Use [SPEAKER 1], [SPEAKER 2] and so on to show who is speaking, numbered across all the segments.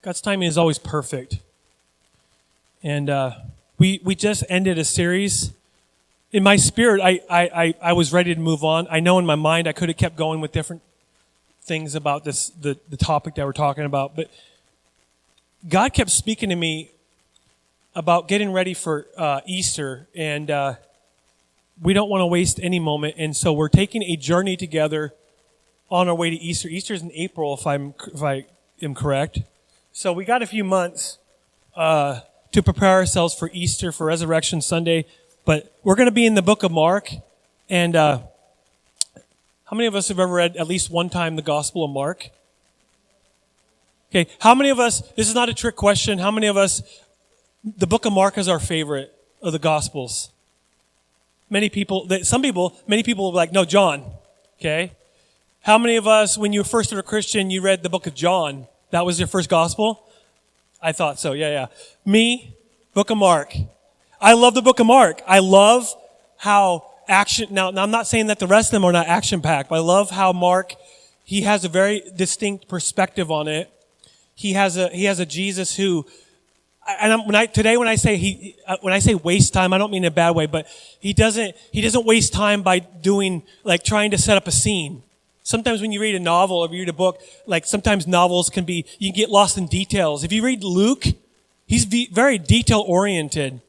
[SPEAKER 1] God's timing is always perfect. And we just ended a series. In my spirit, I was ready to move on. I know in my mind I could have kept going with different things about the topic that we're talking about, but God kept speaking to me about getting ready for Easter, and we don't want to waste any moment, and so we're taking a journey together on our way to Easter. Easter is in April, if I am correct. So we got a few months to prepare ourselves for Easter, for Resurrection Sunday, but we're going to be in the book of Mark, and how many of us have ever read at least one time the Gospel of Mark? Okay, how many of us, this is not a trick question, how many of us, the book of Mark is our favorite of the Gospels? Many people will be like, no, John, okay? How many of us, when you first were a Christian, you read the book of John? That was your first gospel? I thought so, yeah. Me, book of Mark. I love the book of Mark. I love how now I'm not saying that the rest of them are not action-packed, but I love how Mark, he has a very distinct perspective on it. He has a Jesus who, and when I say waste time, I don't mean in a bad way, but he doesn't waste time by trying to set up a scene. Sometimes when you read a novel or you read a book, sometimes novels you can get lost in details. If you read Luke, he's very detail-oriented,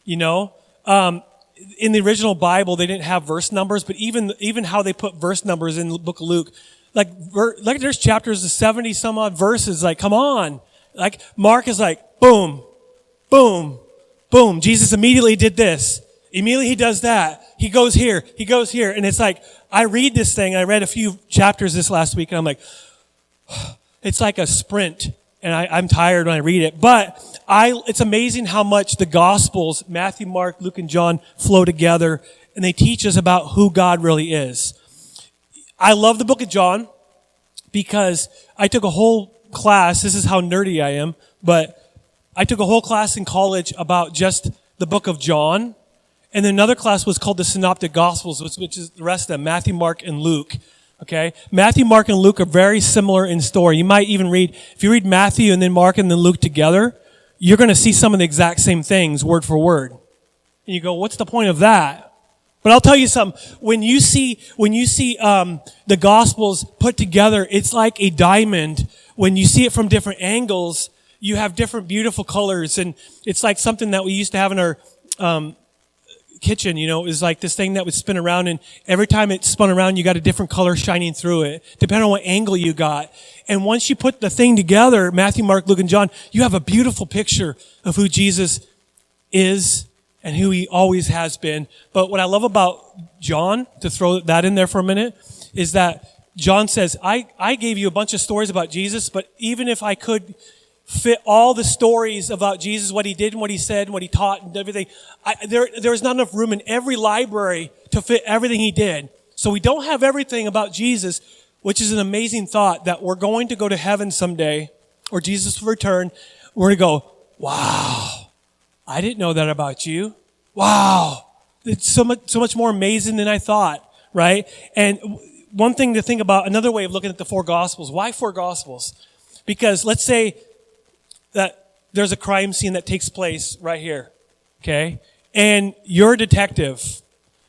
[SPEAKER 1] you know. In the original Bible, they didn't have verse numbers, but even how they put verse numbers in the book of Luke, there's chapters of 70 some odd verses, come on. Mark is boom, boom, boom. Jesus immediately did this. Immediately he does that. He goes here. And it's I read this thing. I read a few chapters this last week, and I'm like, it's like a sprint, and I'm tired when I read it. But it's amazing how much the Gospels, Matthew, Mark, Luke, and John, flow together, and they teach us about who God really is. I love the book of John because I took a whole class. This is how nerdy I am, but I took a whole class in college about just the book of John. And then another class was called the Synoptic Gospels, which is the rest of them, Matthew, Mark, and Luke. Okay? Matthew, Mark, and Luke are very similar in story. You might even if you read Matthew and then Mark and then Luke together, you're going to see some of the exact same things, word for word. And you go, what's the point of that? But I'll tell you something. When you see the Gospels put together, it's like a diamond. When you see it from different angles, you have different beautiful colors. And it's like something that we used to have in our kitchen, it was like this thing that would spin around, and every time it spun around, you got a different color shining through it, depending on what angle you got. And once you put the thing together, Matthew, Mark, Luke, and John, you have a beautiful picture of who Jesus is and who he always has been. But what I love about John, to throw that in there for a minute, is that John says, I gave you a bunch of stories about Jesus, but even if I could fit all the stories about Jesus, what he did and what he said and what he taught and everything, there's not enough room in every library to fit everything he did. So we don't have everything about Jesus, which is an amazing thought that we're going to go to heaven someday, or Jesus will return. We're going to go, wow, I didn't know that about you. Wow, it's so much more amazing than I thought, right? And one thing to think about, another way of looking at the four Gospels. Why four Gospels? Because let's say that there's a crime scene that takes place right here, okay? And you're a detective.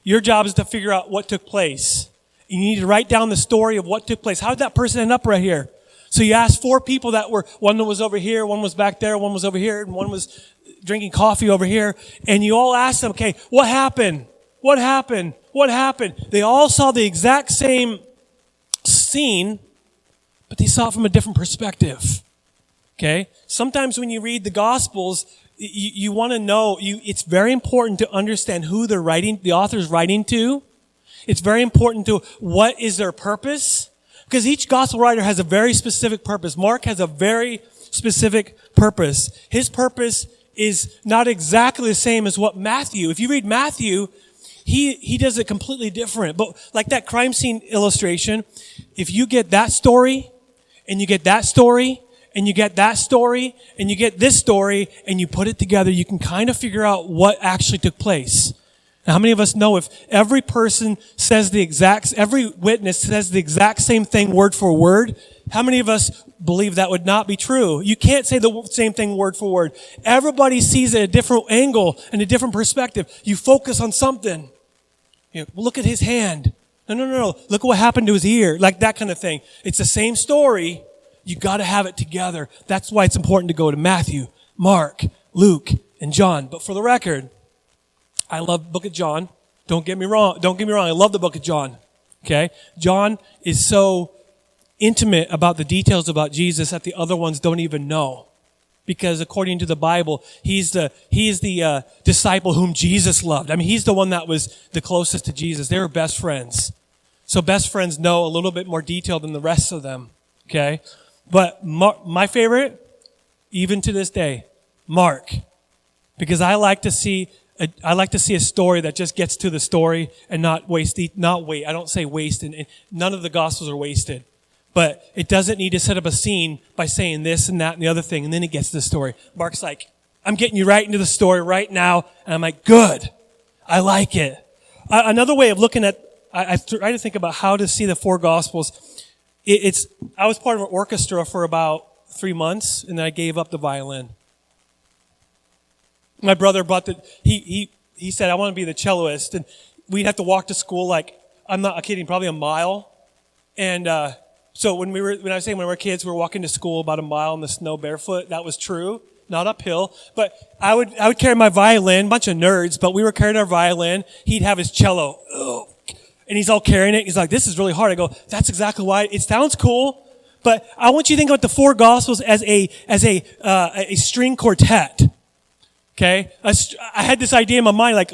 [SPEAKER 1] Your job is to figure out what took place. You need to write down the story of what took place. How did that person end up right here? So you ask four people one was over here, one was back there, one was over here, and one was drinking coffee over here. And you all ask them, okay, what happened? What happened? What happened? They all saw the exact same scene, but they saw it from a different perspective. Okay? Sometimes when you read the Gospels, you want to know, it's very important to understand who the author's writing to. It's very important to what is their purpose. Because each Gospel writer has a very specific purpose. Mark has a very specific purpose. His purpose is not exactly the same as what Matthew. If you read Matthew, he does it completely different. But like that crime scene illustration, if you get that story, and you get that story, and you get that story, and you get this story, and you put it together, you can kind of figure out what actually took place. Now, how many of us know if every witness says the exact same thing word for word, how many of us believe that would not be true? You can't say the same thing word for word. Everybody sees it a different angle and a different perspective. You focus on something. Look at his hand. No. Look at what happened to his ear. Like that kind of thing. It's the same story. You got to have it together. That's why it's important to go to Matthew, Mark, Luke, and John. But for the record, I love the book of John. Don't get me wrong. I love the book of John. Okay? John is so intimate about the details about Jesus that the other ones don't even know. Because according to the Bible, he's the disciple whom Jesus loved. I mean, he's the one that was the closest to Jesus. They were best friends. So best friends know a little bit more detail than the rest of them. Okay? But my favorite, even to this day, Mark. Because I like to see a story that just gets to the story and not wait. I don't say waste, and none of the Gospels are wasted. But it doesn't need to set up a scene by saying this and that and the other thing, and then it gets to the story. Mark's like, I'm getting you right into the story right now, and I'm like, good. I like it. Another way of looking at, I try to think about how to see the four Gospels. I was part of an orchestra for about 3 months, and then I gave up the violin. My brother he said, I want to be the celloist, and we'd have to walk to school like, I'm not kidding, probably a mile. And so when we were kids, we were walking to school about a mile in the snow barefoot. That was true, not uphill. But I would carry my violin, bunch of nerds, but we were carrying our violin. He'd have his cello. Ugh. And he's all carrying it. He's like, this is really hard. I go, that's exactly why. It sounds cool. But I want you to think about the four Gospels as a string quartet. Okay? I had this idea in my mind, like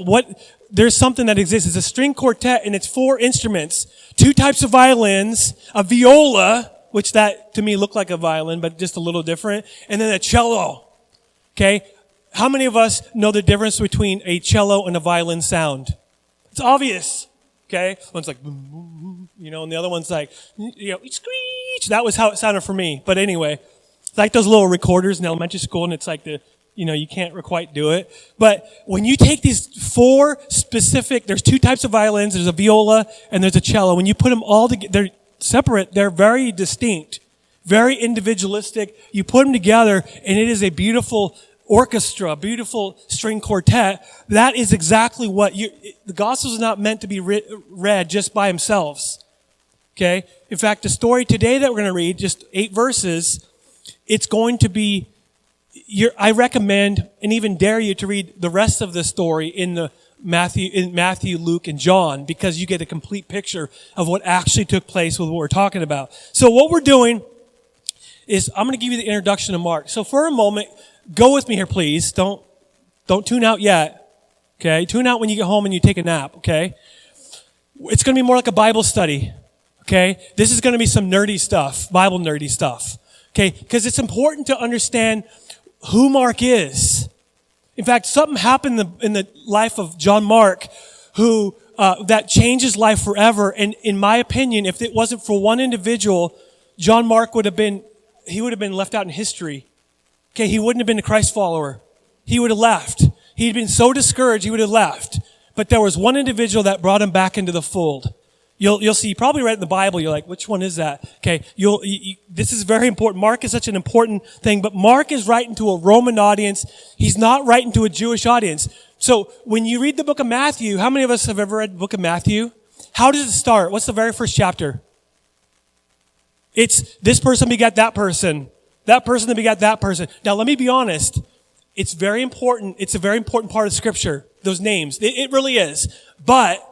[SPEAKER 1] there's something that exists. It's a string quartet, and it's 4 instruments, 2 types of violins, a viola, which that to me looked like a violin, but just a little different, and then a cello. Okay? How many of us know the difference between a cello and a violin sound? It's obvious. Okay? One's like, boom, boom, boom, and the other one's like, screech. That was how it sounded for me. But anyway, it's like those little recorders in elementary school, and it's like you can't quite do it. But when you take these 4 specific, there's 2 types of violins, there's a viola and there's a cello. When you put them all together, they're separate, they're very distinct, very individualistic. You put them together and it is a beautiful orchestra, beautiful string quartet. That is exactly what the Gospels are not meant to be read just by themselves. Okay? In fact, the story today that we're going to read, just 8 verses, it's going to be I recommend and even dare you to read the rest of the story in Matthew, Luke, and John, because you get a complete picture of what actually took place with what we're talking about. So what we're doing is I'm going to give you the introduction to Mark. So for a moment, go with me here, please. Don't tune out yet. Okay? Tune out when you get home and you take a nap. Okay? It's going to be more like a Bible study. Okay? This is going to be some nerdy stuff, Bible nerdy stuff. Okay? Because it's important to understand who Mark is. In fact, something happened in the life of John Mark who that changed his life forever. And in my opinion, if it wasn't for one individual, John Mark would have been left out in history. Okay, he wouldn't have been a Christ follower. He would have left. He'd been so discouraged, he would have left. But there was one individual that brought him back into the fold. You'll see, you probably read it in the Bible, you're like, which one is that? Okay, this is very important. Mark is such an important thing, but Mark is writing to a Roman audience. He's not writing to a Jewish audience. So when you read the book of Matthew, how many of us have ever read the book of Matthew? How does it start? What's the very first chapter? It's this person begat that person that begat that person. Now let me be honest. It's very important. It's a very important part of Scripture, those names. It really is. But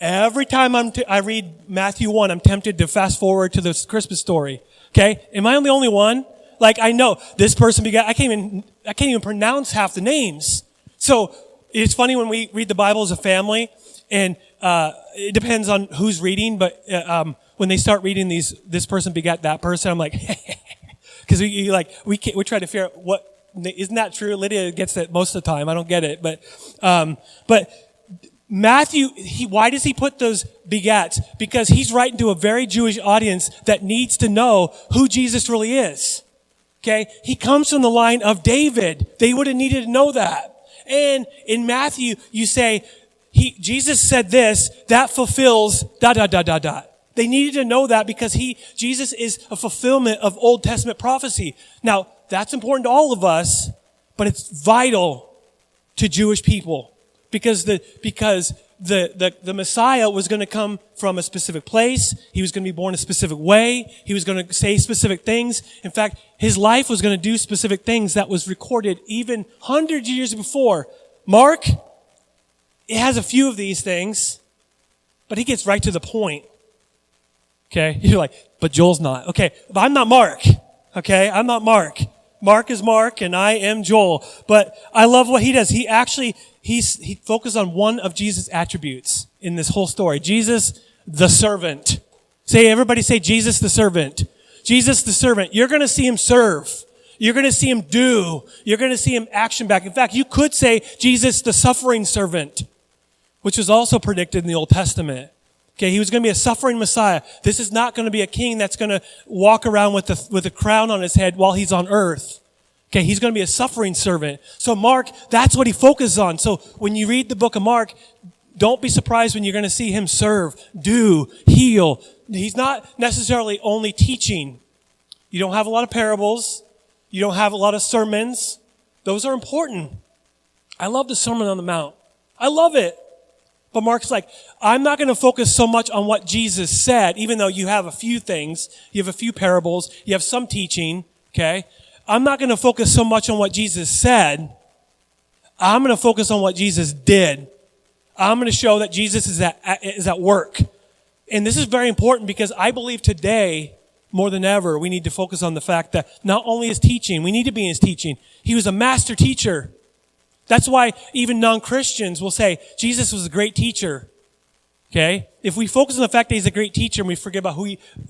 [SPEAKER 1] every time I read Matthew 1, I'm tempted to fast forward to the Christmas story. Okay? Am I the only one? Like, I know this person begat, I can't even pronounce half the names. So, it's funny when we read the Bible as a family, and it depends on who's reading, but when they start reading this person begat that person, I'm like, because we try to figure out what, isn't that true? Lydia gets that most of the time. I don't get it, but Matthew, why does he put those begats? Because he's writing to a very Jewish audience that needs to know who Jesus really is. Okay? He comes from the line of David. They would have needed to know that. And in Matthew, you say, Jesus said this, that fulfills ... They needed to know that because Jesus is a fulfillment of Old Testament prophecy. Now, that's important to all of us, but it's vital to Jewish people because the Messiah was going to come from a specific place. He was going to be born a specific way. He was going to say specific things. In fact, his life was going to do specific things that was recorded even hundreds of years before. Mark, it has a few of these things, but he gets right to the point. Okay? You're like, but Joel's not. Okay, but I'm not Mark. Okay? I'm not Mark. Mark is Mark, and I am Joel. But I love what he does. He focused on one of Jesus' attributes in this whole story. Jesus, the servant. Everybody say Jesus, the servant. Jesus, the servant. You're going to see him serve. You're going to see him do. You're going to see him action back. In fact, you could say Jesus, the suffering servant, which was also predicted in the Old Testament. Okay, he was going to be a suffering Messiah. This is not going to be a king that's going to walk around with a crown on his head while he's on earth. Okay, he's going to be a suffering servant. So Mark, that's what he focuses on. So when you read the book of Mark, don't be surprised when you're going to see him serve, do, heal. He's not necessarily only teaching. You don't have a lot of parables. You don't have a lot of sermons. Those are important. I love the Sermon on the Mount. I love it. But Mark's like, I'm not going to focus so much on what Jesus said, even though you have a few things, you have a few parables, you have some teaching, okay? I'm not going to focus so much on what Jesus said. I'm going to focus on what Jesus did. I'm going to show that Jesus is at work. And this is very important because I believe today, more than ever, we need to focus on the fact that not only his teaching, we need to be in his teaching. He was a master teacher. That's why even non-Christians will say, Jesus was a great teacher. Okay? If we focus on the fact that he's a great teacher and we forget about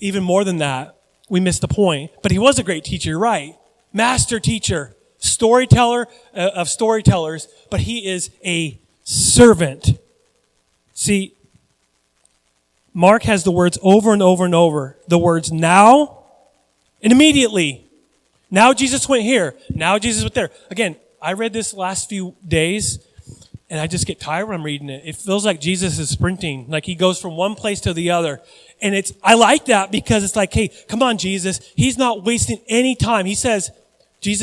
[SPEAKER 1] even more than that, we miss the point. But he was a great teacher, you're right. Master teacher, storyteller of storytellers, but he is a servant. See, Mark has the words over and over and over. The words now and immediately. Now Jesus went here. Now Jesus went there. Again, I read this last few days, and I just get tired when I'm reading it. It feels like Jesus is sprinting, like he goes from one place to the other. And I like that because it's like, hey, come on, Jesus. He's not wasting any time. Jesus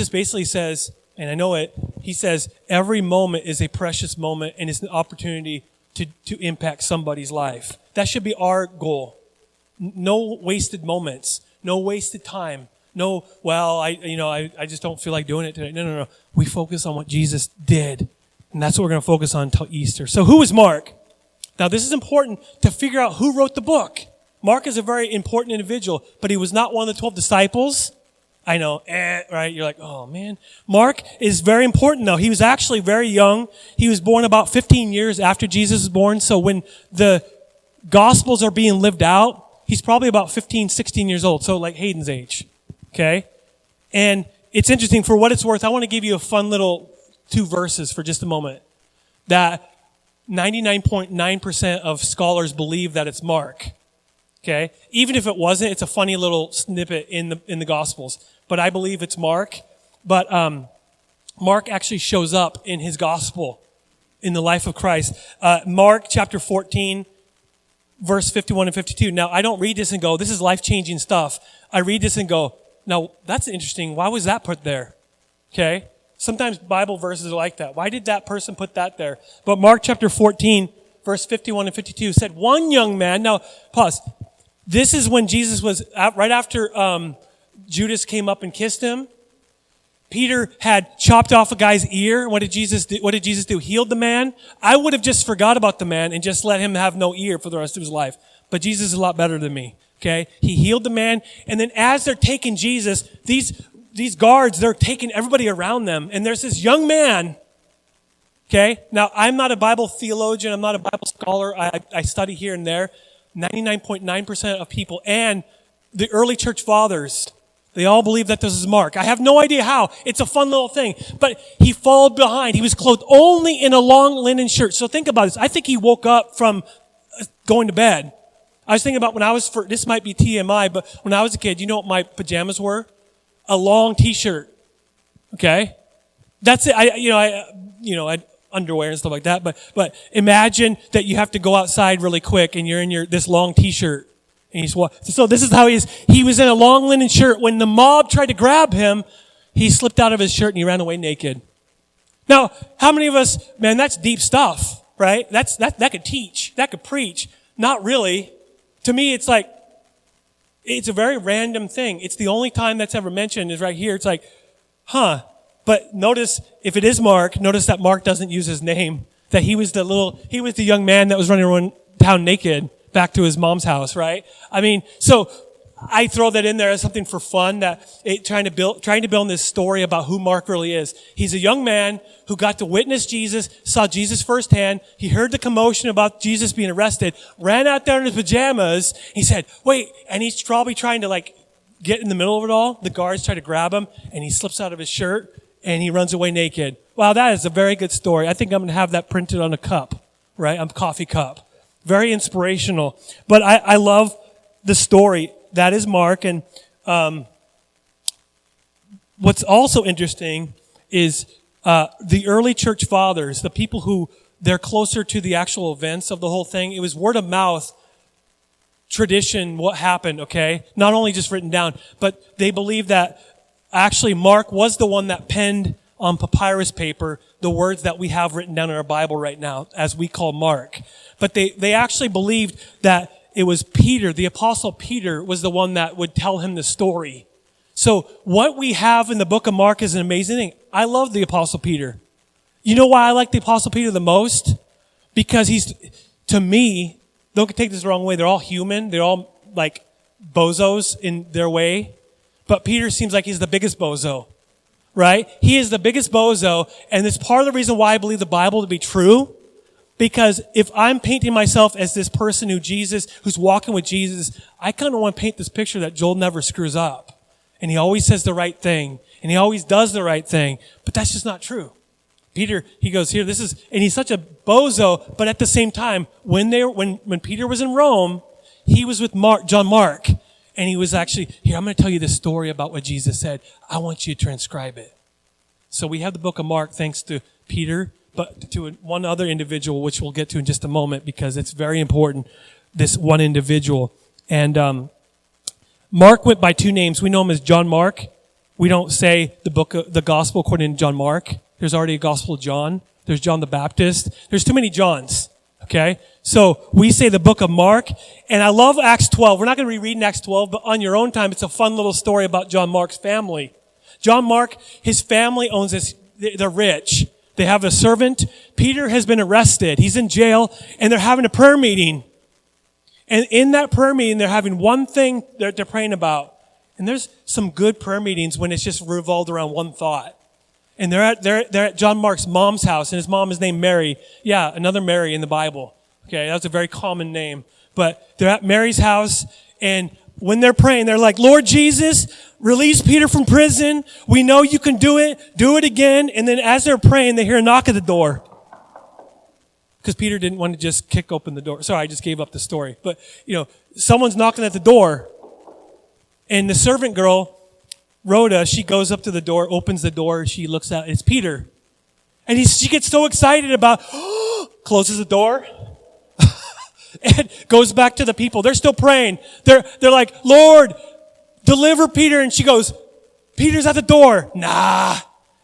[SPEAKER 1] basically says, and I know it, he says, every moment is a precious moment and it's an opportunity to impact somebody's life. That should be our goal. No wasted moments, no wasted time. No, well, I just don't feel like doing it today. No. We focus on what Jesus did. And that's what we're going to focus on until Easter. So who is Mark? Now, this is important to figure out who wrote the book. Mark is a very important individual, but he was not one of the 12 disciples. I know, right? You're like, oh, man. Mark is very important, though. He was actually very young. He was born about 15 years after Jesus was born. So when the Gospels are being lived out, he's probably about 15, 16 years old. So like Hayden's age. Okay? And it's interesting, for what it's worth, I want to give you a fun little 2 verses for just a moment. That 99.9% of scholars believe that it's Mark. Okay? Even if it wasn't, it's a funny little snippet in the Gospels. But I believe it's Mark. But Mark actually shows up in his Gospel in the life of Christ. Mark chapter 14, verse 51 and 52. Now, I don't read this and go, this is life-changing stuff. I read this and go, now, that's interesting. Why was that put there? Okay? Sometimes Bible verses are like that. Why did that person put that there? But Mark chapter 14, verse 51 and 52 said, one young man, now, pause. This is when Jesus was, right after Judas came up and kissed him. Peter had chopped off a guy's ear. What did Jesus do? Healed the man. I would have just forgot about the man and just let him have no ear for the rest of his life. But Jesus is a lot better than me. Okay, he healed the man, and then as they're taking Jesus, these guards, they're taking everybody around them, and there's this young man. Okay, now I'm not a Bible theologian, I'm not a Bible scholar, I study here and there. 99.9% of people and the early church fathers, they all believe that this is Mark. I have no idea how. It's a fun little thing, but he followed behind. He was clothed only in a long linen shirt. So think about this. I think he woke up from going to bed. I was thinking about this might be TMI, but when I was a kid, you know what my pajamas were? A long t-shirt. Okay? That's it. I underwear and stuff like that. But imagine that you have to go outside really quick and you're in this long t-shirt. And so this is how he is. He was in a long linen shirt. When the mob tried to grab him, he slipped out of his shirt and he ran away naked. Now, how many of us, man, that's deep stuff, right? That could teach. That could preach. Not really. To me, it's like, it's a very random thing. It's the only time that's ever mentioned is right here. It's like, huh. But notice, if it is Mark, notice that Mark doesn't use his name. That he was the young man that was running around town naked back to his mom's house, right? I mean, so I throw that in there as something for fun, trying to build this story about who Mark really is. He's a young man who got to witness Jesus, saw Jesus firsthand. He heard the commotion about Jesus being arrested, ran out there in his pajamas. He said, wait, and he's probably trying to get in the middle of it all. The guards try to grab him and he slips out of his shirt and he runs away naked. Wow, that is a very good story. I think I'm going to have that printed on a cup, right? A coffee cup. Very inspirational. But I love the story. That is Mark. And what's also interesting is the early church fathers, the people who they're closer to the actual events of the whole thing. It was word of mouth tradition, what happened, okay? Not only just written down, but they believe that actually Mark was the one that penned on papyrus paper the words that we have written down in our Bible right now, as we call Mark. But they actually believed that it was Peter, the apostle Peter, was the one that would tell him the story. So what we have in the book of Mark is an amazing thing. I love the apostle Peter. You know why I like the apostle Peter the most? Because he's, to me, don't take this the wrong way, they're all human. They're all like bozos in their way. But Peter seems like he's the biggest bozo, right? He is the biggest bozo, and it's part of the reason why I believe the Bible to be true. Because if I'm painting myself as this person who's walking with Jesus, I kind of want to paint this picture that Joel never screws up. And he always says the right thing. And he always does the right thing. But that's just not true. Peter, he goes, here, and he's such a bozo, but at the same time, when Peter was in Rome, he was with John Mark. And he was actually, here, I'm going to tell you this story about what Jesus said. I want you to transcribe it. So we have the book of Mark, thanks to Peter, but to one other individual, which we'll get to in just a moment because it's very important, this one individual. And Mark went by two names. We know him as John Mark. We don't say the gospel according to John Mark. There's already a gospel of John. There's John the Baptist. There's too many Johns, okay? So we say the book of Mark, and I love Acts 12. We're not going to be reading Acts 12, but on your own time, it's a fun little story about John Mark's family. John Mark, his family owns this, they're rich. They have a servant. Peter has been arrested. He's in jail, and they're having a prayer meeting. And in that prayer meeting, they're having one thing they're praying about. And there's some good prayer meetings when it's just revolved around one thought. And they're at John Mark's mom's house, and his mom is named Mary. Yeah, another Mary in the Bible. Okay, that's a very common name. But they're at Mary's house, and when they're praying, they're like, Lord Jesus, release Peter from prison. We know you can do it. Do it again. And then as they're praying, they hear a knock at the door. Because Peter didn't want to just kick open the door. Sorry, I just gave up the story. But, someone's knocking at the door. And the servant girl, Rhoda, she goes up to the door, opens the door. She looks out. It's Peter. And she gets so excited about, closes the door. And goes back to the people. They're still praying. They're like, Lord, deliver Peter. And she goes, Peter's at the door. Nah,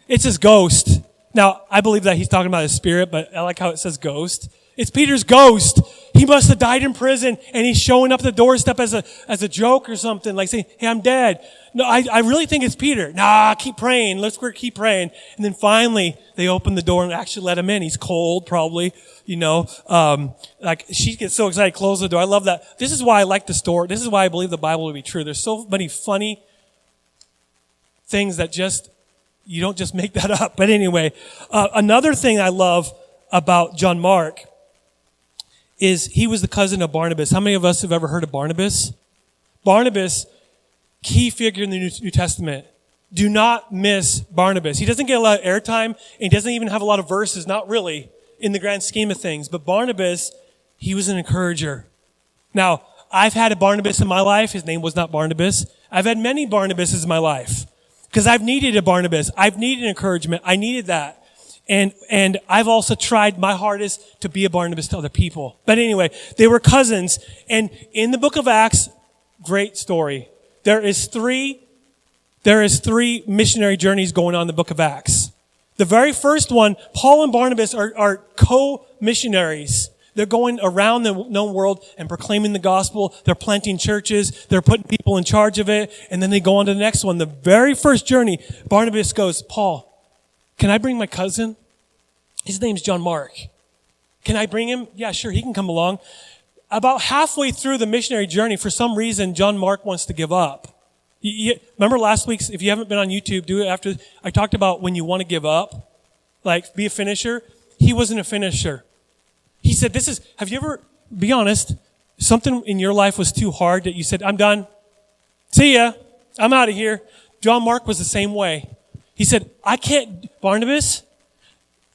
[SPEAKER 1] it's his ghost. Now, I believe that he's talking about his spirit, but I like how it says ghost. It's Peter's ghost. He must have died in prison, and he's showing up at the doorstep as a joke or something, like saying, hey, I'm dead. No, I really think it's Peter. Nah, keep praying. Let's keep praying. And then finally, they open the door and actually let him in. He's cold, probably, she gets so excited, close the door. I love that. This is why I like the story. This is why I believe the Bible to be true. There's so many funny things that you don't just make that up. But anyway, another thing I love about John Mark is he was the cousin of Barnabas. How many of us have ever heard of Barnabas? Barnabas, key figure in the New Testament. Do not miss Barnabas. He doesn't get a lot of airtime, and he doesn't even have a lot of verses, not really, in the grand scheme of things. But Barnabas, he was an encourager. Now, I've had a Barnabas in my life. His name was not Barnabas. I've had many Barnabases in my life because I've needed a Barnabas. I've needed encouragement. I needed that. And I've also tried my hardest to be a Barnabas to other people. But anyway, they were cousins. And in the book of Acts, great story. There is three missionary journeys going on in the book of Acts. The very first one, Paul and Barnabas are co-missionaries. They're going around the known world and proclaiming the gospel. They're planting churches. They're putting people in charge of it. And then they go on to the next one. The very first journey, Barnabas goes, Paul, can I bring my cousin? His name's John Mark. Can I bring him? Yeah, sure, he can come along. About halfway through the missionary journey, for some reason, John Mark wants to give up. Remember last week's, if you haven't been on YouTube, do it after. I talked about when you want to give up, like be a finisher. He wasn't a finisher. He said, have you ever, be honest, something in your life was too hard that you said, I'm done. See ya. I'm out of here. John Mark was the same way. He said, I can't, Barnabas,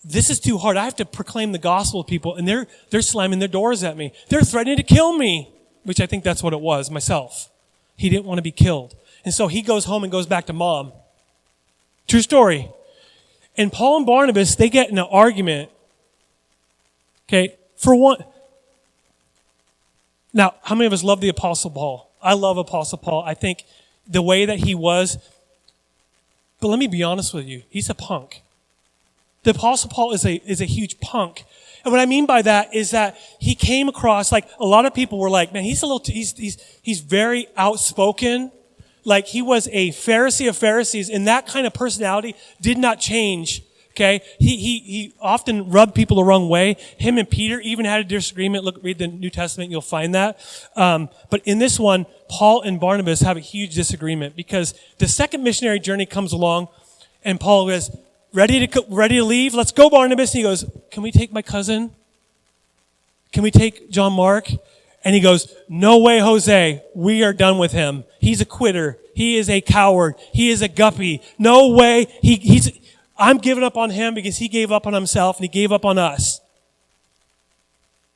[SPEAKER 1] this is too hard. I have to proclaim the gospel to people, and they're slamming their doors at me. They're threatening to kill me, which I think that's what it was, myself. He didn't want to be killed. And so he goes home and goes back to mom. True story. And Paul and Barnabas, they get in an argument. Okay, for one. Now, how many of us love the Apostle Paul? I love Apostle Paul. I think the way that he was, but let me be honest with you, he's a punk. The Apostle Paul is a huge punk. And what I mean by that is that he came across, like, a lot of people were like, man, he's very outspoken. Like, he was a Pharisee of Pharisees, and that kind of personality did not change. Okay? He often rubbed people the wrong way. Him and Peter even had a disagreement. Read the New Testament, you'll find that. But in this one, Paul and Barnabas have a huge disagreement because the second missionary journey comes along, and Paul goes, ready to leave? Let's go, Barnabas. And he goes, can we take my cousin? Can we take John Mark? And he goes, no way, Jose. We are done with him. He's a quitter. He is a coward. He is a guppy. No way. I'm giving up on him because he gave up on himself and he gave up on us.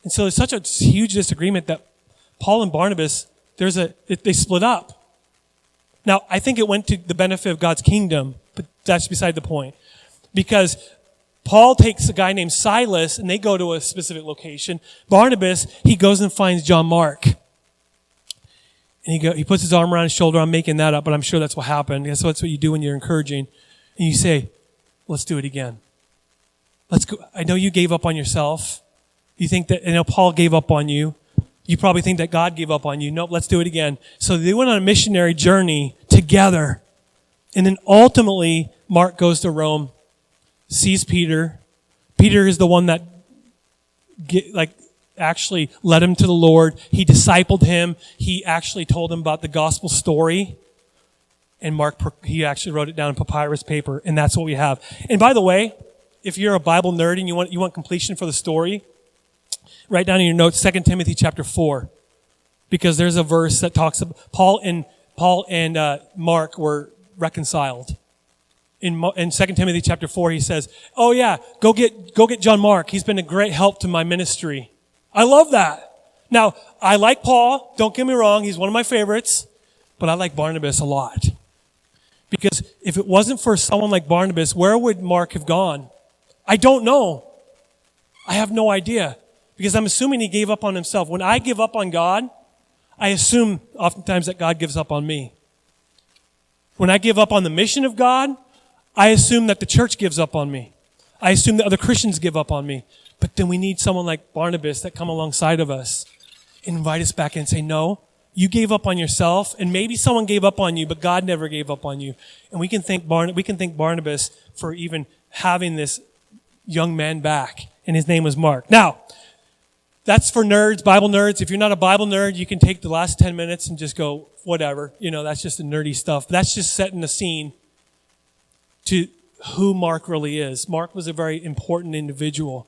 [SPEAKER 1] And so there's such a huge disagreement that Paul and Barnabas, they split up. Now, I think it went to the benefit of God's kingdom, but that's beside the point. Because Paul takes a guy named Silas and they go to a specific location. Barnabas, he goes and finds John Mark. And he puts his arm around his shoulder. I'm making that up, but I'm sure that's what happened. So that's what you do when you're encouraging. And you say, let's do it again. Let's go. I know you gave up on yourself. You think that, Paul gave up on you. You probably think that God gave up on you. Nope, let's do it again. So they went on a missionary journey together. And then ultimately, Mark goes to Rome, sees Peter. Peter is the one that actually led him to the Lord. He discipled him. He actually told him about the gospel story. And Mark, he actually wrote it down in papyrus paper, and that's what we have. And by the way, if you're a Bible nerd and you want completion for the story, write down in your notes 2 Timothy chapter 4, because there's a verse that talks about Paul and Mark were reconciled. In 2 Timothy chapter 4, he says, "Oh yeah, go get John Mark. He's been a great help to my ministry." I love that. Now, I like Paul. Don't get me wrong; he's one of my favorites, but I like Barnabas a lot. Because if it wasn't for someone like Barnabas, where would Mark have gone? I don't know. I have no idea. Because I'm assuming he gave up on himself. When I give up on God, I assume oftentimes that God gives up on me. When I give up on the mission of God, I assume that the church gives up on me. I assume that other Christians give up on me. But then we need someone like Barnabas that come alongside of us and invite us back and say, no, you gave up on yourself, and maybe someone gave up on you, but God never gave up on you. And we can thank Barnabas for even having this young man back, and his name was Mark. Now, that's for nerds, Bible nerds. If you're not a Bible nerd, you can take the last 10 minutes and just go, whatever. That's just the nerdy stuff. But that's just setting the scene to who Mark really is. Mark was a very important individual.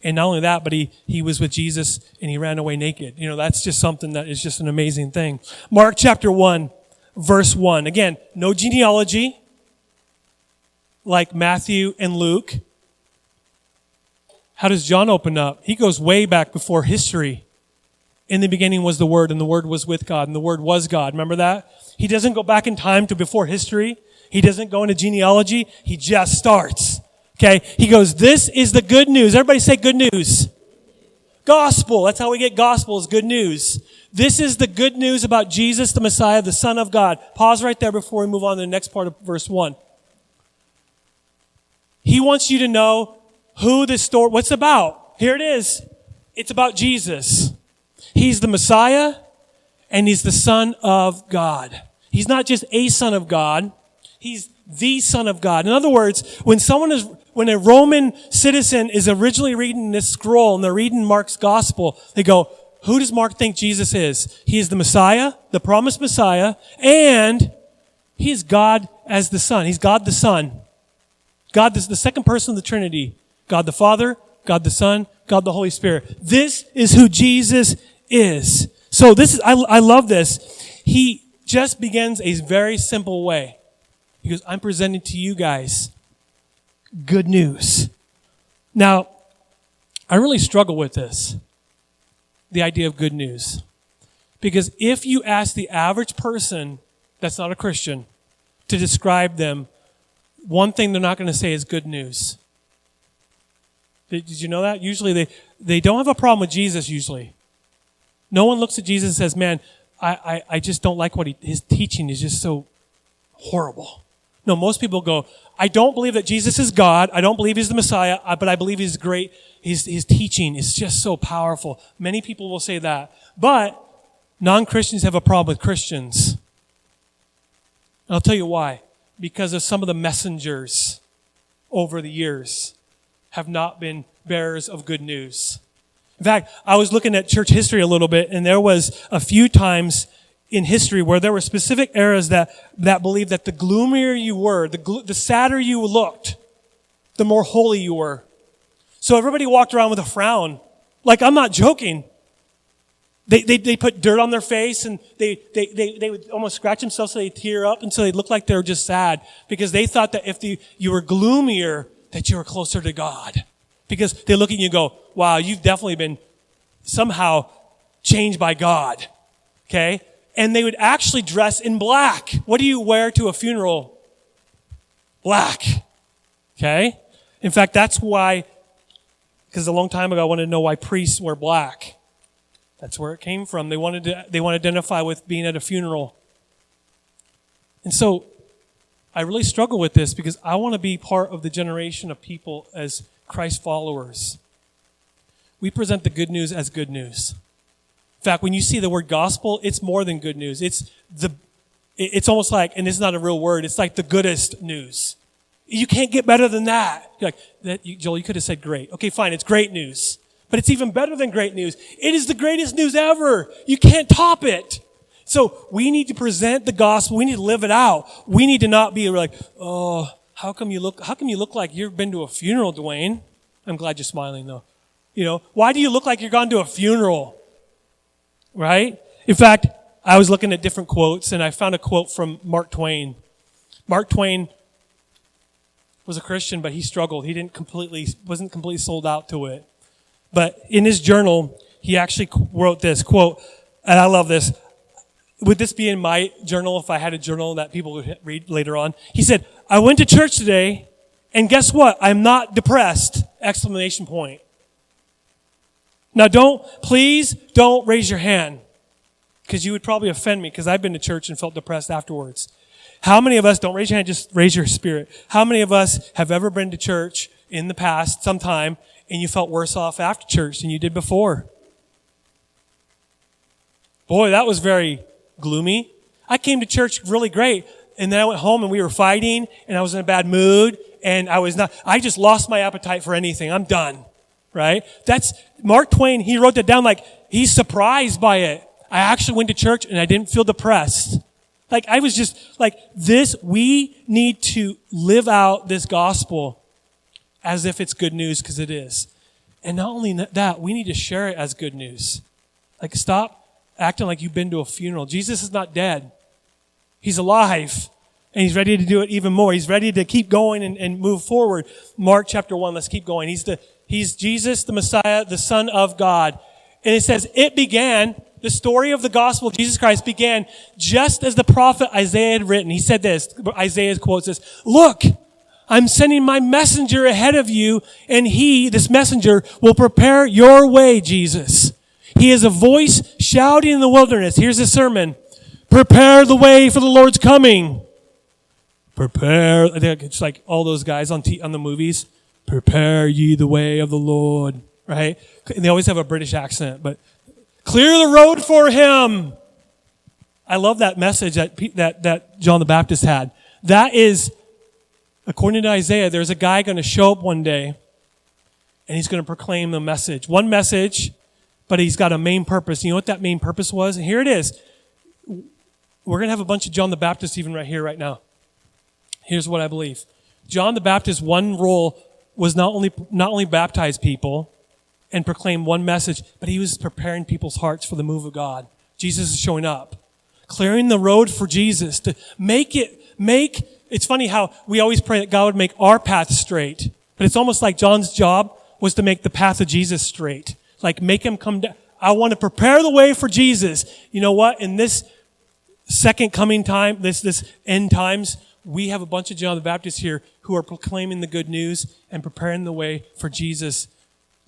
[SPEAKER 1] And not only that, but he was with Jesus and he ran away naked. That's just something that is just an amazing thing. Mark chapter 1, verse 1. Again, no genealogy like Matthew and Luke. How does John open up? He goes way back before history. In the beginning was the Word, and the Word was with God, and the Word was God. Remember that? He doesn't go back in time to before history. He doesn't go into genealogy. He just starts. Okay? He goes, this is the good news. Everybody say good news. Gospel. That's how we get gospel, is good news. This is the good news about Jesus, the Messiah, the Son of God. Pause right there before we move on to the next part of verse 1. He wants you to know who this story, what's about. Here it is. It's about Jesus. He's the Messiah, and he's the Son of God. He's not just a Son of God. He's the Son of God. In other words, when a Roman citizen is originally reading this scroll and they're reading Mark's gospel, they go, who does Mark think Jesus is? He is the Messiah, the promised Messiah, and he is God as the Son. He's God the Son. God is the second person of the Trinity. God the Father, God the Son, God the Holy Spirit. This is who Jesus is. So I love this. He just begins a very simple way. He goes, I'm presenting to you guys good news. Now, I really struggle with this, the idea of good news. Because if you ask the average person that's not a Christian to describe them, one thing they're not going to say is good news. Did you know that? Usually they don't have a problem with Jesus usually. No one looks at Jesus and says, man, I just don't like what his teaching is just so horrible. No, most people go, I don't believe that Jesus is God. I don't believe he's the Messiah, but I believe he's great. His teaching is just so powerful. Many people will say that. But non-Christians have a problem with Christians. And I'll tell you why. Because of some of the messengers over the years have not been bearers of good news. In fact, I was looking at church history a little bit, and there was a few times in history where there were specific eras that believed that the gloomier you were, the sadder you looked, the more holy you were. So everybody walked around with a frown. Like, I'm not joking. They put dirt on their face, and they would almost scratch themselves so they tear up, and so they looked like they were just sad, because they thought that if you were gloomier, that you were closer to God. Because they look at you and go, wow, you've definitely been somehow changed by God. Okay? And they would actually dress in black. What do you wear to a funeral? Black. Okay? In fact, that's why, because a long time ago I wanted to know why priests wear black. That's where it came from. They want to identify with being at a funeral. And so I really struggle with this because I want to be part of the generation of people as Christ followers. We present the good news as good news. In fact, when you see the word gospel, it's more than good news. It's almost like, and it's not a real word, it's like the goodest news. You can't get better than that. You're like, Joel, you could have said great. Okay, fine, it's great news. But it's even better than great news. It is the greatest news ever. You can't top it. So we need to present the gospel. We need to live it out. We need to not be like, oh, how come you look like you've been to a funeral, Dwayne? I'm glad you're smiling though. Why do you look like you're gone to a funeral? Right? In fact, I was looking at different quotes, and I found a quote from Mark Twain. Mark Twain was a Christian, but he struggled. He wasn't completely sold out to it. But in his journal, he actually wrote this quote, and I love this. Would this be in my journal if I had a journal that people would read later on? He said, I went to church today, and guess what? I'm not depressed! ! Now please don't raise your hand, because you would probably offend me, because I've been to church and felt depressed afterwards. How many of us, don't raise your hand, just raise your spirit. How many of us have ever been to church in the past, sometime, and you felt worse off after church than you did before? Boy, that was very gloomy. I came to church really great, and then I went home and we were fighting, and I was in a bad mood, and I just lost my appetite for anything. I'm done. Right? That's Mark Twain. He wrote that down like he's surprised by it. I actually went to church and I didn't feel depressed. Like I was just like this. We need to live out this gospel as if it's good news, because it is. And not only that, we need to share it as good news. Like, stop acting like you've been to a funeral. Jesus is not dead. He's alive. And he's ready to do it even more. He's ready to keep going and move forward. Mark chapter 1, let's keep going. He's Jesus, the Messiah, the Son of God. And it says, the story of the gospel of Jesus Christ began just as the prophet Isaiah had written. He said this, Isaiah quotes this, "Look, I'm sending my messenger ahead of you, and this messenger, will prepare your way, Jesus. He is a voice shouting in the wilderness. Here's the sermon. Prepare the way for the Lord's coming. Prepare. It's like all those guys on the movies. Prepare ye the way of the Lord. Right? And they always have a British accent, but clear the road for him. I love that message that John the Baptist had. That is, according to Isaiah, there's a guy going to show up one day, and he's going to proclaim the message. One message, but he's got a main purpose. You know what that main purpose was? And here it is. We're going to have a bunch of John the Baptist even right here, right now. Here's what I believe. John the Baptist's one role was not only baptize people and proclaim one message, but he was preparing people's hearts for the move of God. Jesus is showing up. Clearing the road for Jesus to it's funny how we always pray that God would make our path straight, but it's almost like John's job was to make the path of Jesus straight. Like make him come down. I want to prepare the way for Jesus. You know what? In this second coming time, this end times, we have a bunch of John the Baptist here who are proclaiming the good news and preparing the way for Jesus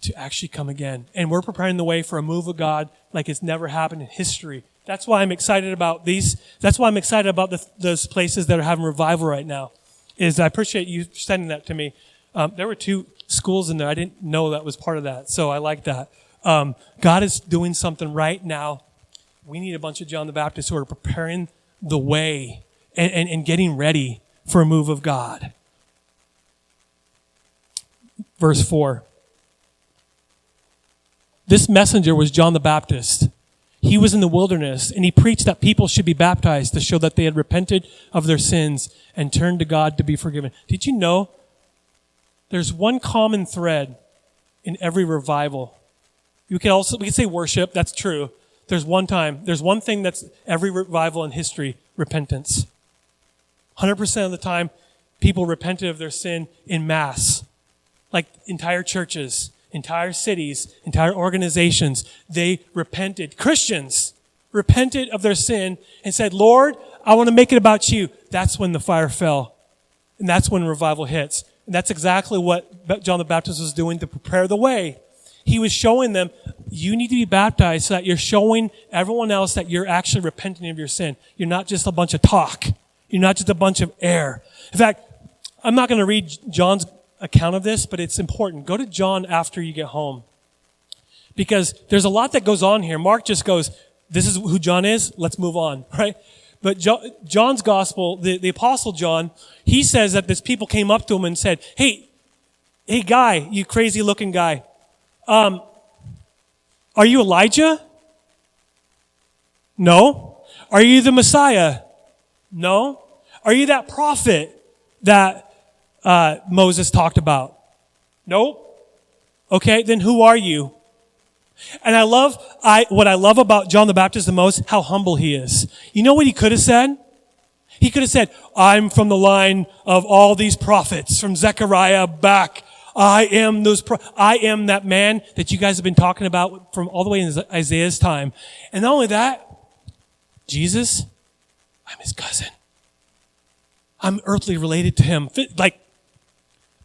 [SPEAKER 1] to actually come again. And we're preparing the way for a move of God like it's never happened in history. That's why I'm excited about these. That's why I'm excited about those places that are having revival right now. I appreciate you sending that to me. There were 2 schools in there. I didn't know that was part of that, so I like that. God is doing something right now. We need a bunch of John the Baptists who are preparing the way and getting ready for a move of God. Verse 4. This messenger was John the Baptist. He was in the wilderness, and he preached that people should be baptized to show that they had repented of their sins and turned to God to be forgiven. Did you know there's one common thread in every revival? We could say worship, that's true. There's one thing that's every revival in history, repentance. 100% of the time, people repented of their sin in mass. Like entire churches, entire cities, entire organizations, they repented. Christians repented of their sin and said, Lord, I want to make it about you. That's when the fire fell. And that's when revival hits. And that's exactly what John the Baptist was doing to prepare the way. He was showing them, you need to be baptized so that you're showing everyone else that you're actually repenting of your sin. You're not just a bunch of talk. You're not just a bunch of air. In fact, I'm not going to read John's account of this, but it's important. Go to John after you get home. Because there's a lot that goes on here. Mark just goes, this is who John is, let's move on, right? But John's gospel, the apostle John, he says that this people came up to him and said, hey guy, you crazy looking guy, are you Elijah? No. Are you the Messiah? No. Are you that prophet that Moses talked about? Nope. Okay, then who are you? And what I love about John the Baptist the most, how humble he is. You know what he could have said? He could have said, I'm from the line of all these prophets, from Zechariah back. I am that man that you guys have been talking about from all the way in Isaiah's time. And not only that, Jesus, I'm his cousin. I'm earthly related to him.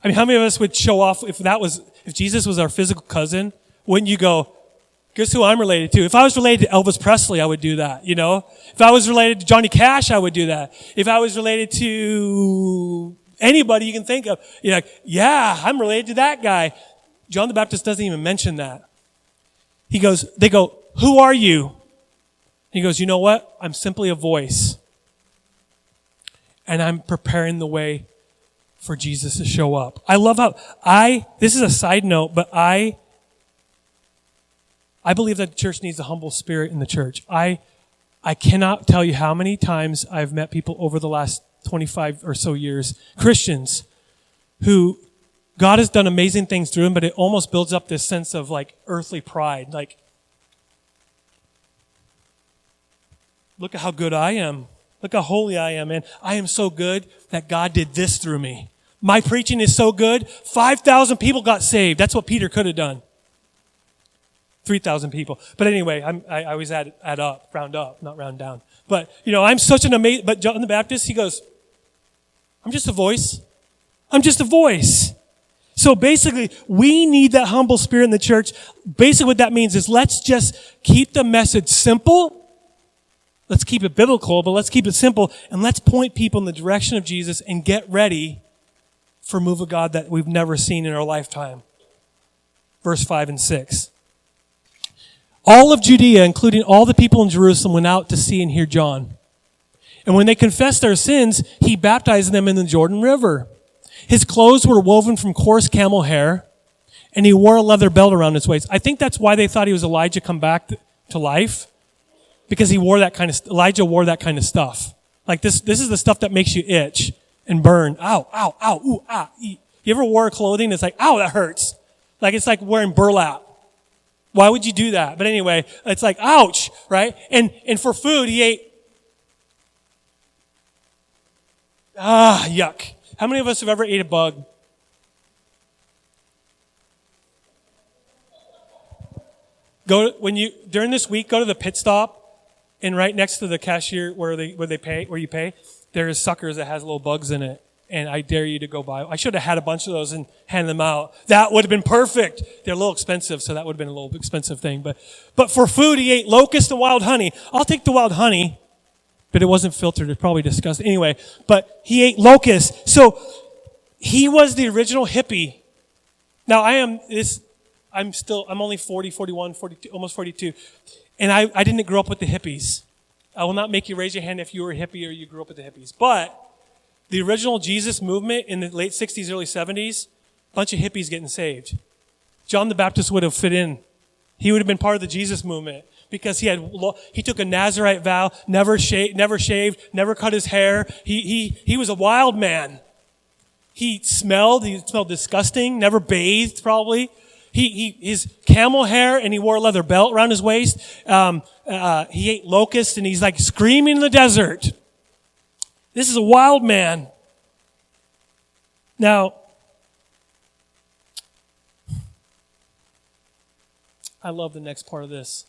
[SPEAKER 1] How many of us would show off if Jesus was our physical cousin? Wouldn't you go, guess who I'm related to? If I was related to Elvis Presley, I would do that, you know? If I was related to Johnny Cash, I would do that. If I was related to anybody you can think of, you're like, yeah, I'm related to that guy. John the Baptist doesn't even mention that. They go, who are you? He goes, you know what? I'm simply a voice. And I'm preparing the way for Jesus to show up. I love this is a side note, but I believe that the church needs a humble spirit in the church. I cannot tell you how many times I've met people over the last 25 or so years, Christians, who God has done amazing things through them, but it almost builds up this sense of like earthly pride. Like, look at how good I am. Look how holy I am, man. I am so good that God did this through me. My preaching is so good, 5,000 people got saved. That's what Peter could have done. 3,000 people. But anyway, I always add up, round up, not round down. But, I'm such an amazing, but John the Baptist, he goes, I'm just a voice. I'm just a voice. So basically, we need that humble spirit in the church. Basically what that means is let's just keep the message simple. Let's keep it biblical, but let's keep it simple. And let's point people in the direction of Jesus and get ready for a move of God that we've never seen in our lifetime. Verse 5 and 6. All of Judea, including all the people in Jerusalem, went out to see and hear John. And when they confessed their sins, he baptized them in the Jordan River. His clothes were woven from coarse camel hair, and he wore a leather belt around his waist. I think that's why they thought he was Elijah come back to life, because Elijah wore that kind of stuff. Like this is the stuff that makes you itch and burn. Ow, ow, ow, ooh, ah. You ever wore clothing that's like, ow, that hurts. Like it's like wearing burlap. Why would you do that? But anyway, it's like, ouch, right? And for food, he ate, yuck. How many of us have ever ate a bug? During this week, go to the pit stop, and right next to the cashier where you pay, there's suckers that has little bugs in it. And I dare you to go buy. I should have had a bunch of those and hand them out. That would have been perfect. They're a little expensive, so that would have been a little expensive thing. But for food, he ate locust and wild honey. I'll take the wild honey, but it wasn't filtered. It's probably disgusting. Anyway, but he ate locust. So he was the original hippie. Now I'm only 40, 41, 42, almost 42. And I didn't grow up with the hippies. I will not make you raise your hand if you were a hippie or you grew up with the hippies. But the original Jesus movement in the late 60s, early 70s, a bunch of hippies getting saved. John the Baptist would have fit in. He would have been part of the Jesus movement because he took a Nazarite vow, never shaved, never cut his hair. He was a wild man. He smelled disgusting, never bathed probably. His camel hair, and he wore a leather belt around his waist. He ate locusts, and he's like screaming in the desert. This is a wild man. Now, I love the next part of this.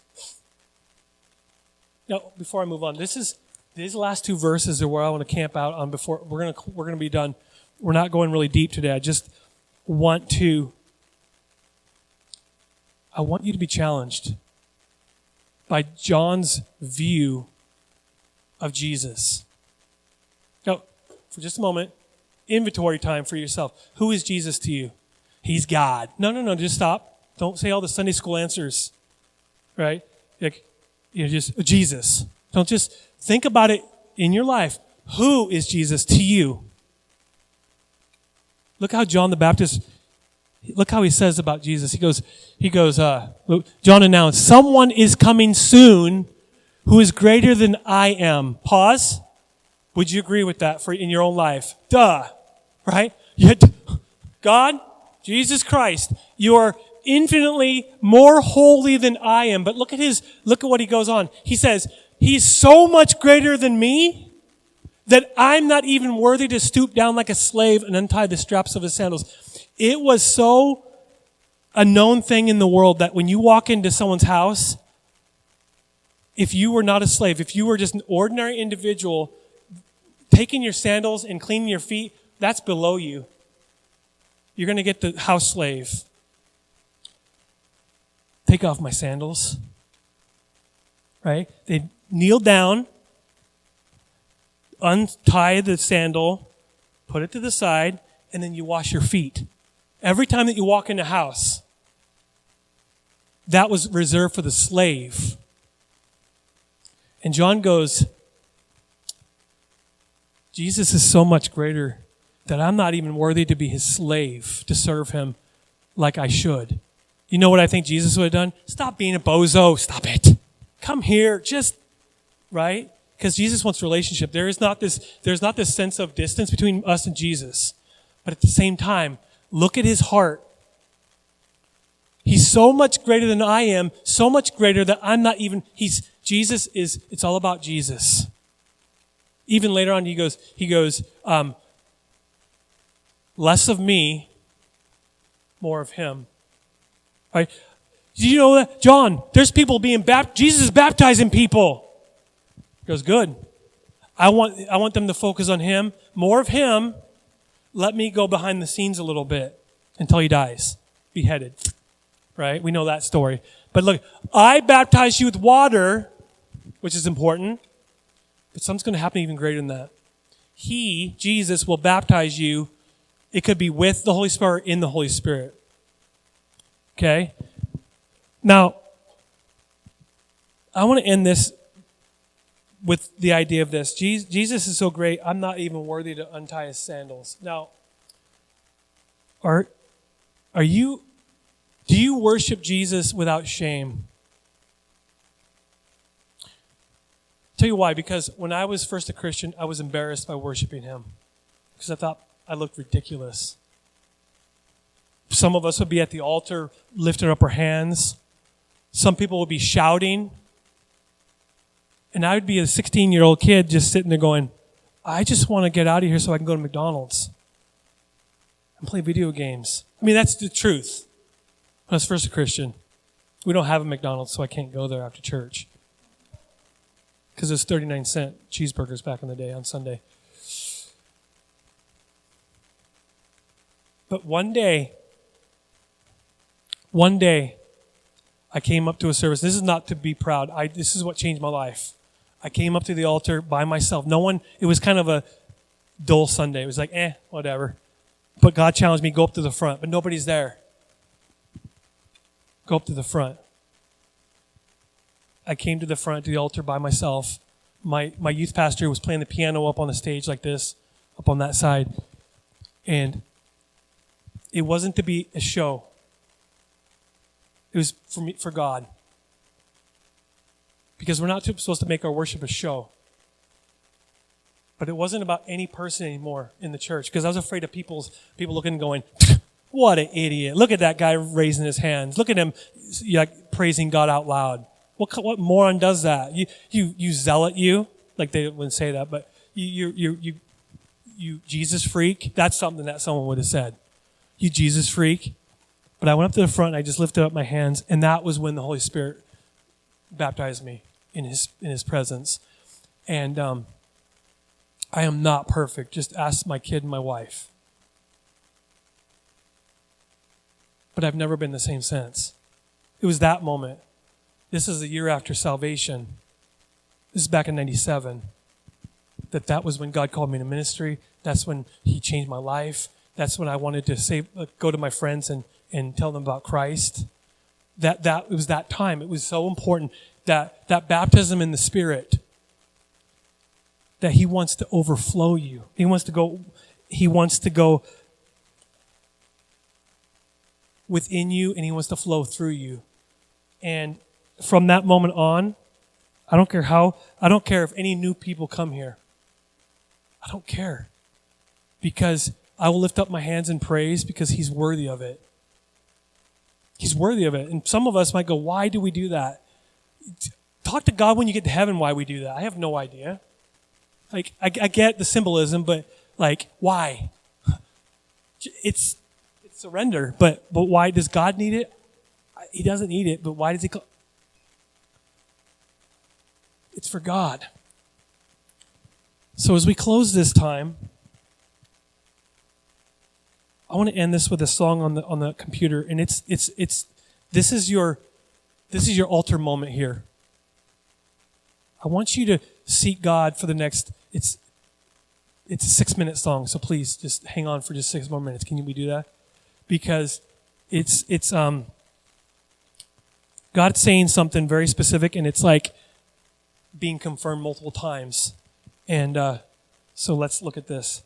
[SPEAKER 1] Now, before I move on, these last two verses are where I want to camp out on before we're going to be done. We're not going really deep today. I just want you to be challenged by John's view of Jesus. Now, for just a moment, inventory time for yourself. Who is Jesus to you? He's God. No, just stop. Don't say all the Sunday school answers, right? Just Jesus. Don't just think about it in your life. Who is Jesus to you? Look how John the Baptist, look how he says about Jesus. He goes, John announced, someone is coming soon who is greater than I am. Pause. Would you agree with that in your own life? Duh. Right? God, Jesus Christ, you are infinitely more holy than I am. But look at what he goes on. He says, he's so much greater than me that I'm not even worthy to stoop down like a slave and untie the straps of his sandals. It was so a known thing in the world that when you walk into someone's house, if you were not a slave, if you were just an ordinary individual, taking your sandals and cleaning your feet, that's below you. You're going to get the house slave. Take off my sandals. Right? They kneel down, untie the sandal, put it to the side, and then you wash your feet. Every time that you walk in a house, that was reserved for the slave. And John goes, Jesus is so much greater that I'm not even worthy to be his slave, to serve him like I should. You know what I think Jesus would have done? Stop being a bozo. Stop it. Come here. Right? Because Jesus wants relationship. There's not this sense of distance between us and Jesus. But at the same time, look at his heart. He's so much greater than I am, so much greater that I'm not even, it's all about Jesus. Even later on, he goes, less of me, more of him. Right? Do you know that? John, there's people being baptized. Jesus is baptizing people. He goes, good. I want them to focus on him, more of him, let me go behind the scenes a little bit until he dies, beheaded. Right? We know that story. But look, I baptize you with water, which is important, but something's going to happen even greater than that. He, Jesus, will baptize you. It could be with the Holy Spirit or in the Holy Spirit. Okay? Now, I want to end this with the idea of this. Jesus is so great, I'm not even worthy to untie his sandals. Now, do you worship Jesus without shame? Tell you why, because when I was first a Christian, I was embarrassed by worshiping him because I thought I looked ridiculous. Some of us would be at the altar lifting up our hands. Some people would be shouting. And I would be a 16-year-old kid just sitting there going, I just want to get out of here so I can go to McDonald's and play video games. I mean, that's the truth. When I was first a Christian, we don't have a McDonald's, so I can't go there after church. Because it was 39-cent cheeseburgers back in the day on Sunday. But one day, I came up to a service. This is not to be proud. This is what changed my life. I came up to the altar by myself. No one, it was kind of a dull Sunday. It was like, whatever. But God challenged me, go up to the front. But nobody's there. Go up to the front. I came to the front to the altar by myself. My youth pastor was playing the piano up on the stage like this, up on that side. And it wasn't to be a show. It was for God. Because we're not supposed to make our worship a show. But it wasn't about any person anymore in the church. Because I was afraid of people looking and going, what an idiot. Look at that guy raising his hands. Look at him praising God out loud. What moron does that? You zealot you. Like they wouldn't say that, but you Jesus freak. That's something that someone would have said. You Jesus freak. But I went up to the front and I just lifted up my hands, and that was when the Holy Spirit baptized me in his presence. And I am not perfect. Just ask my kid and my wife. But I've never been the same since. It was that moment. This is a year after salvation. This is back in 97. That was when God called me to ministry. That's when he changed my life. That's when I wanted to go to my friends and tell them about Christ. It was that time. It was so important that baptism in the Spirit, that he wants to overflow you. He wants to go within you, and he wants to flow through you. And from that moment on, I don't care if any new people come here. I don't care. Because I will lift up my hands in praise because he's worthy of it. He's worthy of it. And some of us might go, why do we do that? Talk to God when you get to heaven why we do that. I have no idea. Like, I get the symbolism, but like, why? It's surrender, but why does God need it? He doesn't need it, but why does he call? It's for God. So as we close this time, I want to end this with a song on the computer, and it's this is your altar moment here. I want you to seek God for the next. It's a 6-minute song, so please just hang on for just 6 more minutes. Can we do that? Because it's God's saying something very specific, and it's like being confirmed multiple times. And so let's look at this.